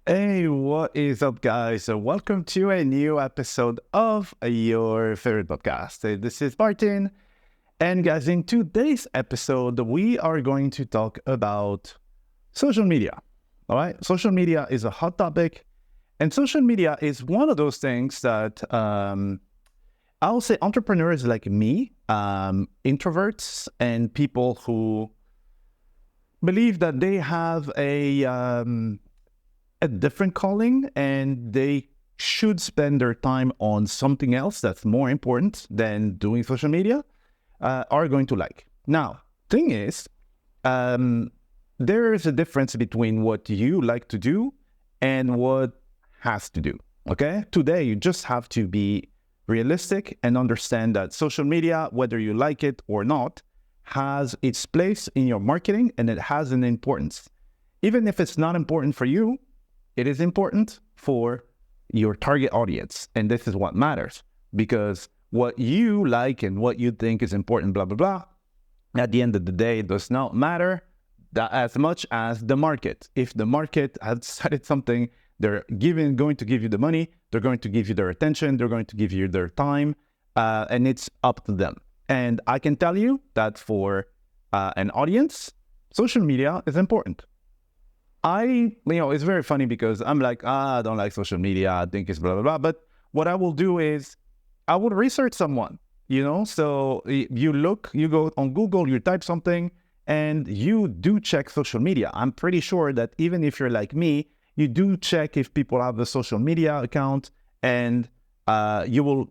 Hey, what is up, guys? So welcome to a new episode of your favorite podcast. This is Martin. And guys, in today's episode, we are going to talk about social media. All right. Social media is a hot topic. And social media is one of those things that I'll say entrepreneurs like me, introverts, and people who believe that they have a different calling and they should spend their time on something else that's more important than doing social media are going to like. Now, thing is, there is a difference between what you like to do and what has to do. Okay. Today, you just have to be realistic and understand that social media, whether you like it or not, has its place in your marketing and it has an importance. Even if it's not important for you, it is important for your target audience. And this is what matters, because what you like and what you think is important, blah, blah, blah, at the end of the day, it does not matter that as much as the market. If the market has decided something, they're going to give you the money, they're going to give you their attention, they're going to give you their time, and it's up to them. And I can tell you that for an audience, social media is important. It's very funny because I'm like, I don't like social media. I think it's blah, blah, blah. But what I will do is I will research someone, So you go on Google, you type something and you do check social media. I'm pretty sure that even if you're like me, you do check if people have a social media account and you will,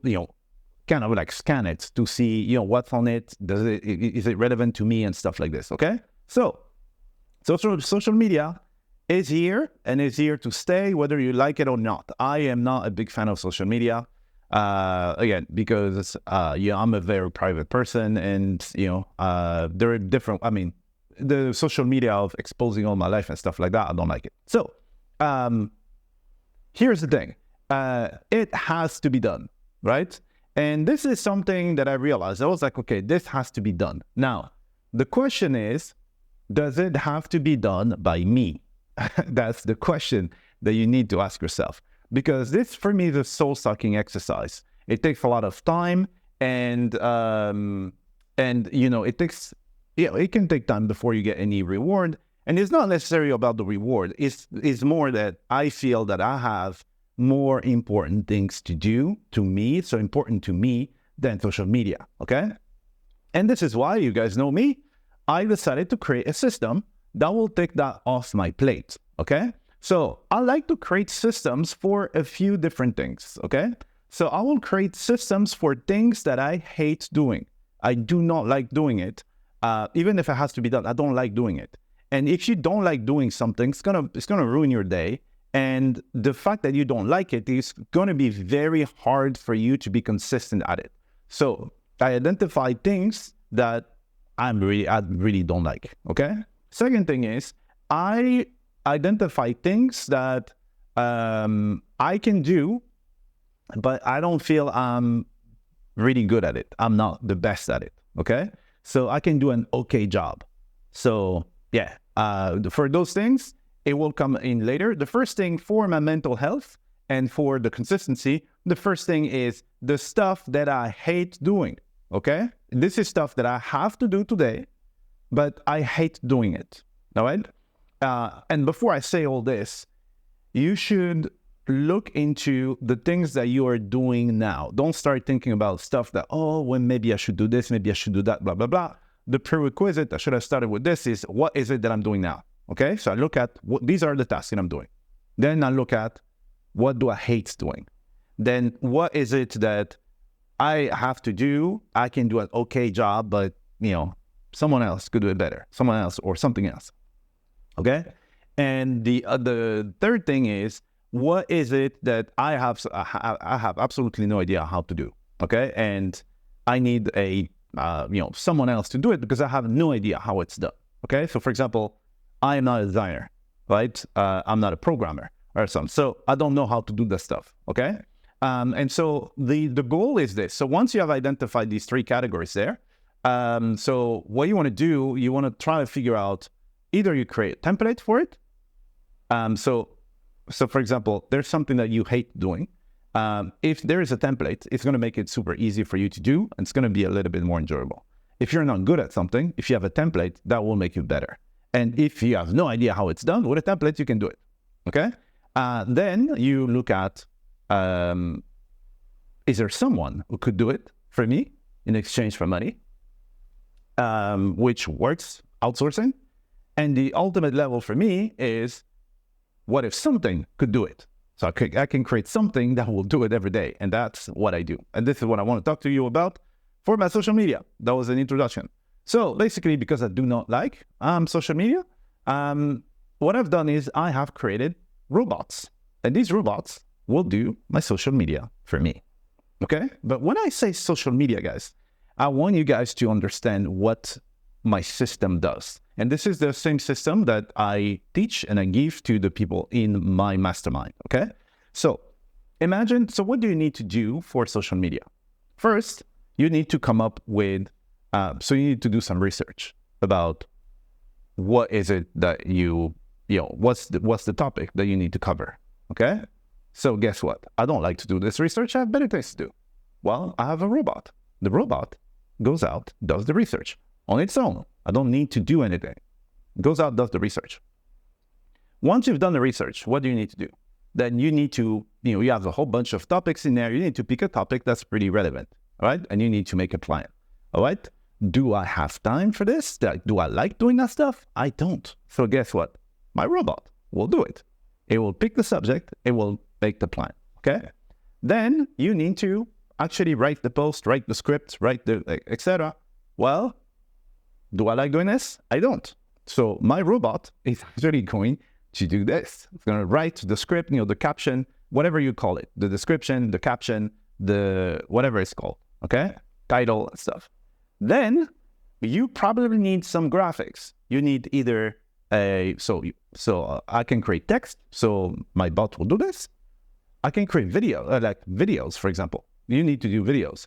kind of like scan it to see, what's on it. Is it relevant to me and stuff like this? Okay. So social media is here and is here to stay, whether you like it or not. I am not a big fan of social media, again, because, I'm a very private person and, there are different, the social media of exposing all my life and stuff like that, I don't like it. So, here's the thing. It has to be done, right? And this is something that I realized. I was like, okay, this has to be done. Now, the question is, does it have to be done by me? That's the question that you need to ask yourself, because this, for me, is a soul-sucking exercise. It takes a lot of time, and it takes, it can take time before you get any reward. And it's not necessarily about the reward. It's more that I feel that I have more important things to do to me, so important to me than social media. Okay, and this is why, you guys know me, I decided to create a system that will take that off my plate, okay? So I like to create systems for a few different things, okay? So I will create systems for things that I hate doing. I do not like doing it. Even if it has to be done, I don't like doing it. And if you don't like doing something, it's gonna ruin your day. And the fact that you don't like it is gonna be very hard for you to be consistent at it. So I identify things that I really don't like, okay? Second thing is, I identify things that I can do, but I don't feel I'm really good at it. I'm not the best at it, okay? So I can do an okay job. So yeah, for those things, it will come in later. The first thing for my mental health and for the consistency, the first thing is the stuff that I hate doing, okay? This is stuff that I have to do today, but I hate doing it, all right? And before I say all this, you should look into the things that you are doing now. Don't start thinking about stuff that, maybe I should do this, maybe I should do that, blah, blah, blah. The prerequisite, I should have started with this, is what is it that I'm doing now, okay? So I look at, these are the tasks that I'm doing. Then I look at, what do I hate doing? Then what is it that I have to do? I can do an okay job, but, someone else could do it better, someone else or something else, okay? And the third thing is, what is it that I have absolutely no idea how to do, okay? And I need someone else to do it because I have no idea how it's done, okay? So for example, I am not a designer, right? I'm not a programmer or something, so I don't know how to do that stuff, okay? And so the goal is this. So once you have identified these three categories there, so what you want to do, you want to try to figure out, either you create a template for it. So So for example, there's something that you hate doing. If there is a template, it's going to make it super easy for you to do, and it's going to be a little bit more enjoyable. If you're not good at something, if you have a template, that will make you better. And if you have no idea how it's done, with a template, you can do it, okay? Then you look at, is there someone who could do it for me in exchange for money, which works, outsourcing? And the ultimate level for me is, what if something could do it? So I can create something that will do it every day. And that's what I do. And this is what I want to talk to you about for my social media. That was an introduction. So basically, because I do not like social media, what I've done is I have created robots. And these robots will do my social media for me. Okay? But when I say social media, guys, I want you guys to understand what my system does. And this is the same system that I teach and I give to the people in my mastermind, okay? So imagine, so what do you need to do for social media? First, you need to come up with, so you need to do some research about what is it that what's the topic that you need to cover, okay? So guess what? I don't like to do this research. I have better things to do. Well, I have a robot. The robot goes out, does the research on its own. I don't need to do anything. Goes out, does the research. Once you've done the research, what do you need to do? Then you need to, you have a whole bunch of topics in there. You need to pick a topic that's pretty relevant, all right? And you need to make a plan, all right? Do I have time for this? Do I like doing that stuff? I don't. So guess what? My robot will do it. It will pick the subject. It will make the plan, okay? Then you need to actually write the post, write the script, write the, etc. Well, do I like doing this? I don't. So my robot is actually going to do this. It's going to write the script, the caption, whatever you call it, the description, the caption, the whatever it's called, okay? Title and stuff. Then you probably need some graphics. You need either so I can create text. So my bot will do this. I can create video, like videos, for example. You need to do videos.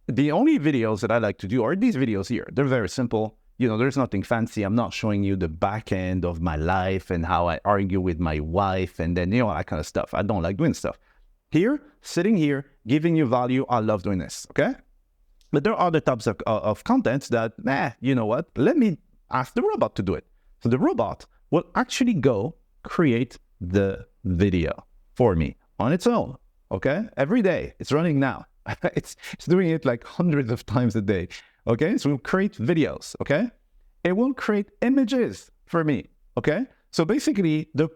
The only videos that I like to do are these videos here. They're very simple. There's nothing fancy. I'm not showing you the back end of my life and how I argue with my wife and then, that kind of stuff. I don't like doing stuff. Here, sitting here, giving you value, I love doing this, okay? But there are other types of content that, you know what? Let me ask the robot to do it. So the robot will actually go create the video for me on its own, okay? Every day. It's running now. It's doing it like hundreds of times a day, okay? So we'll create videos, okay? It will create images for me, okay? So basically, the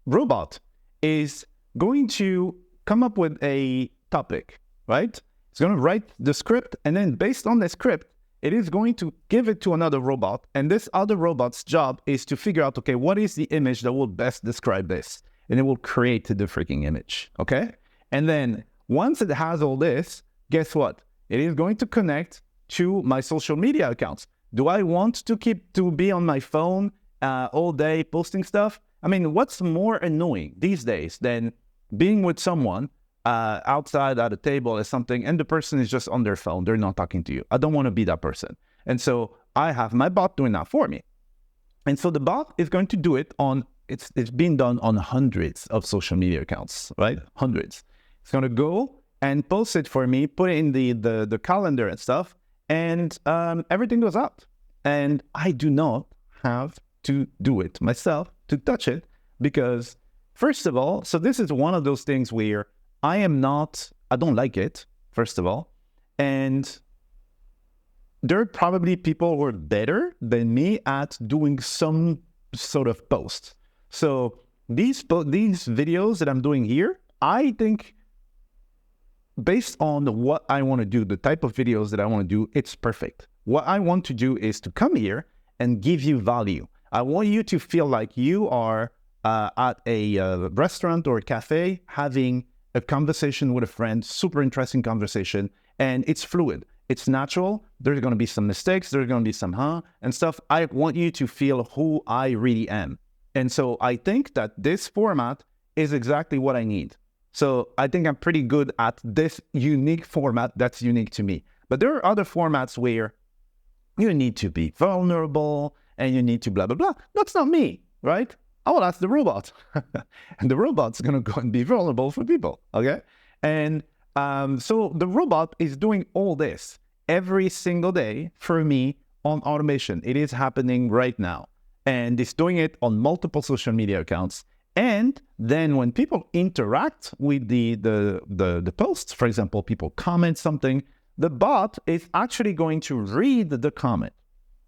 robot is going to come up with a topic, right? It's going to write the script, and then based on the script, it is going to give it to another robot, and this other robot's job is to figure out, okay, what is the image that will best describe this? And it will create the freaking image, okay? And then once it has all this, guess what? It is going to connect to my social media accounts. Do I want to be on my phone all day posting stuff? I mean, what's more annoying these days than being with someone outside at a table or something, and the person is just on their phone. They're not talking to you. I don't want to be that person. And so I have my bot doing that for me. And so the bot is going to do it on, it's being done on hundreds of social media accounts, right? Hundreds. It's going to go and post it for me, put it in the calendar and stuff, and everything goes out. And I do not have to do it myself, to touch it, because first of all, so this is one of those things where I don't like it, first of all. And there are probably people who are better than me at doing some sort of post. So these videos that I'm doing here, I think based on what I want to do, the type of videos that I want to do, it's perfect. What I want to do is to come here and give you value. I want you to feel like you are at a restaurant or a cafe having a conversation with a friend, super interesting conversation, and it's fluid. It's natural. There's going to be some mistakes. There's going to be some and stuff. I want you to feel who I really am. And so I think that this format is exactly what I need. So I think I'm pretty good at this unique format that's unique to me. But there are other formats where you need to be vulnerable and you need to blah, blah, blah. That's not me, right? I will ask the robot. And the robot's going to go and be vulnerable for people, okay? And so the robot is doing all this every single day for me on automation. It is happening right now. And it's doing it on multiple social media accounts. And then when people interact with the posts, for example, people comment something, the bot is actually going to read the comment.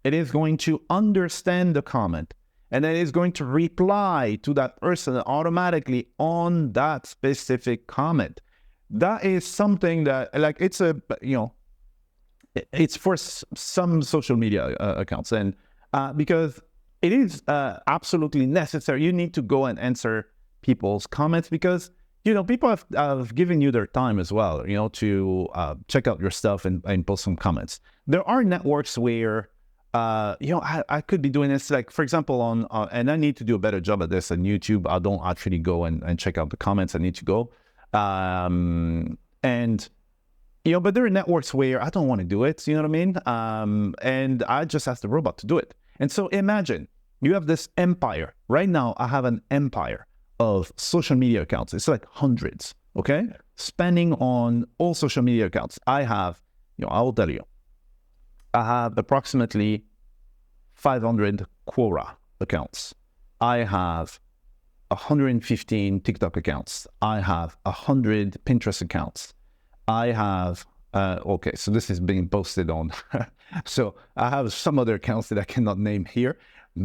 It is going to understand the comment. And then it's going to reply to that person automatically on that specific comment. That is something that, like, it's a, you know, it's for some social media accounts. And because it is absolutely necessary. You need to go and answer people's comments because, you know, people have given you their time as well, you know, to check out your stuff and post some comments. There are networks where, you know, I could be doing this, like, for example, on, and I need to do a better job at this on YouTube. I don't actually go and check out the comments. I need to go. And, you know, but there are networks where I don't want to do it, you know what I mean? And I just ask the robot to do it. And so imagine you have this empire. Right now, I have an empire of social media accounts. It's like hundreds, okay? Spanning on all social media accounts. I have, you know, I will tell you, I have approximately 500 Quora accounts. I have 115 TikTok accounts. I have 100 Pinterest accounts. I have, okay, so this is being posted on. So I have some other accounts that I cannot name here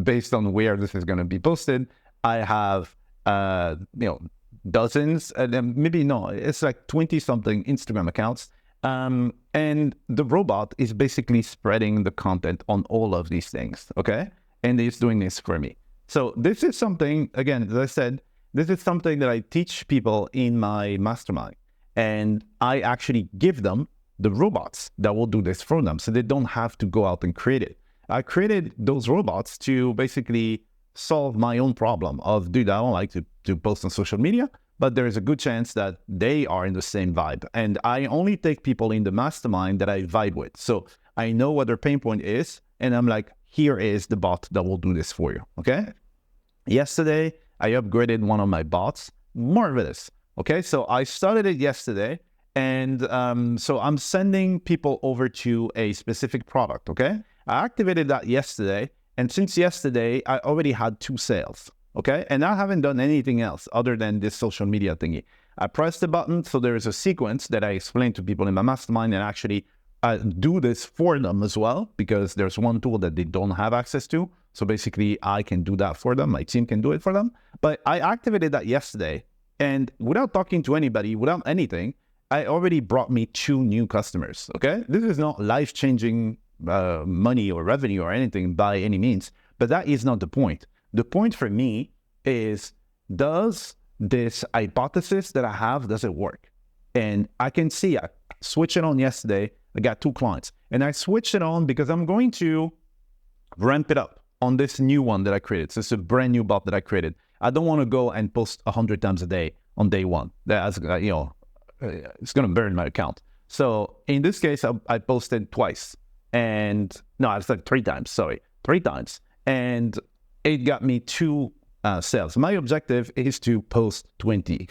based on where this is going to be posted. I have, you know, dozens, maybe no, it's like 20 something Instagram accounts. And the robot is basically spreading the content on all of these things, okay? And it's doing this for me. So this is something, again, as I said, this is something that I teach people in my mastermind. And I actually give them the robots that will do this for them so they don't have to go out and create it. I created those robots to basically solve my own problem of, dude, I don't like to post on social media, but there's a good chance that they are in the same vibe. And I only take people in the mastermind that I vibe with. So I know what their pain point is. And I'm like, here is the bot that will do this for you, okay? Yesterday, I upgraded one of my bots. Marvelous, okay? So I started it yesterday. And so I'm sending people over to a specific product, okay? I activated that yesterday. And since yesterday, I already had 2 sales, okay? And I haven't done anything else other than this social media thingy. I pressed the button, so there is a sequence that I explain to people in my mastermind and actually do this for them as well, because there's one tool that they don't have access to. So basically, I can do that for them. My team can do it for them. But I activated that yesterday. And without talking to anybody, without anything, I already brought me 2 new customers, okay? This is not life-changing money or revenue or anything by any means, but that is not the point. The point for me is, does this hypothesis that I have, does it work? And I can see, I switched it on yesterday, I got 2 clients, and I switched it on because I'm going to ramp it up on this new one that I created. So it's a brand new bot that I created. I don't want to go and post 100 times a day on day one. That's, you know, it's going to burn my account. So in this case, I posted twice. And no, it's like 3 times, sorry, 3 times. And it got me 2 sales. My objective is to post 20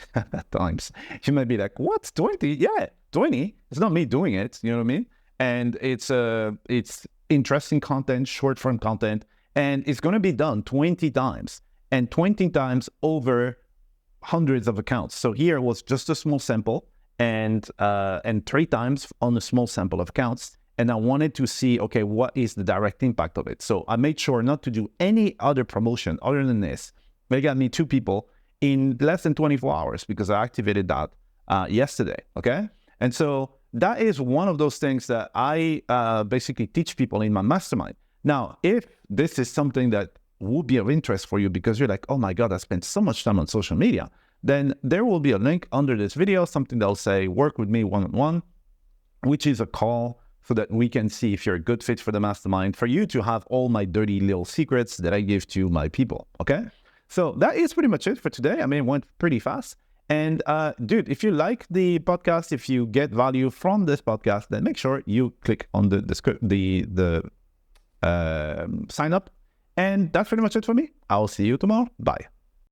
times. You might be like, what, 20? Yeah, 20. It's not me doing it, you know what I mean? And it's interesting content, short form content, and it's going to be done 20 times and 20 times over hundreds of accounts. So here was just a small sample and 3 times on a small sample of accounts. And I wanted to see, okay, what is the direct impact of it? So I made sure not to do any other promotion other than this. It got me 2 people in less than 24 hours because I activated that yesterday, okay? And so that is one of those things that I basically teach people in my mastermind. Now, if this is something that would be of interest for you because you're like, oh my God, I spent so much time on social media, then there will be a link under this video, something that'll say, work with me one-on-one, which is a call so that we can see if you're a good fit for the mastermind, for you to have all my dirty little secrets that I give to my people, okay? So that is pretty much it for today. I mean, it went pretty fast. And dude, if you like the podcast, if you get value from this podcast, then make sure you click on the sign up. And that's pretty much it for me. I'll see you tomorrow. Bye.